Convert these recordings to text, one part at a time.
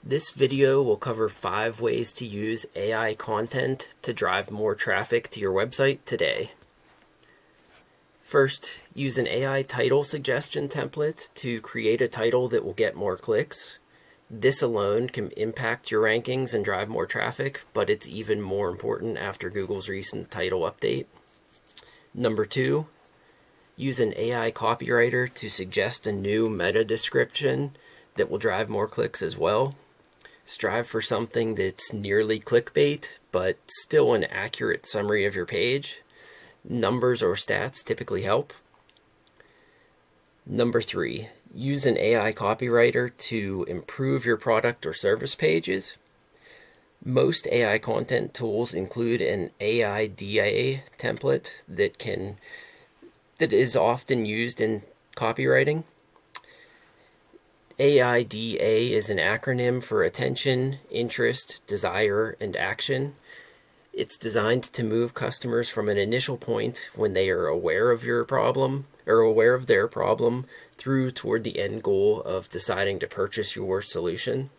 This video will cover 5 ways to use AI content to drive more traffic to your website today. First, use an AI title suggestion template to create a title that will get more clicks. This alone can impact your rankings and drive more traffic, but it's even more important after Google's recent title update. Number 2, use an AI copywriter to suggest a new meta description that will drive more clicks as well. Strive for something that's nearly clickbait, but still an accurate summary of your page. Numbers or stats typically help. Number 3, use an AI copywriter to improve your product or service pages. Most AI content tools include an AIDA template that is often used in copywriting. AIDA is an acronym for attention, interest, desire, and action. It's designed to move customers from an initial point when they are aware of your problem or aware of their problem through toward the end goal of deciding to purchase your solution.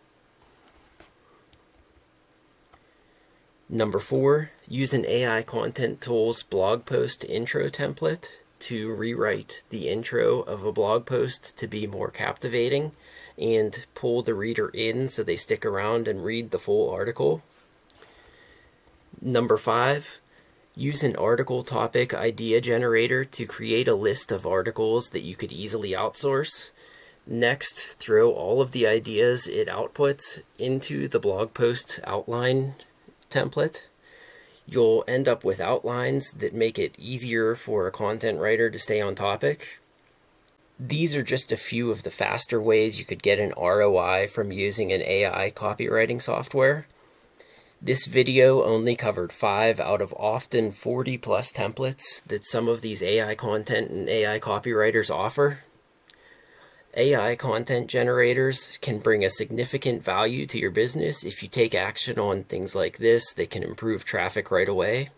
Number 4, use an AI content tool's blog post intro template to rewrite the intro of a blog post to be more captivating and pull the reader in so they stick around and read the full article. Number 5, use an article topic idea generator to create a list of articles that you could easily outsource. Next, throw all of the ideas it outputs into the blog post outline template. You'll end up with outlines that make it easier for a content writer to stay on topic. These are just a few of the faster ways you could get an ROI from using an AI copywriting software. This video only covered 5 out of often 40 plus templates that some of these AI content and AI copywriters offer. AI content generators can bring a significant value to your business if you take action on things like this that can improve traffic right away.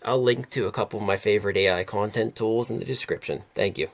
I'll link to a couple of my favorite AI content tools in the description. Thank you.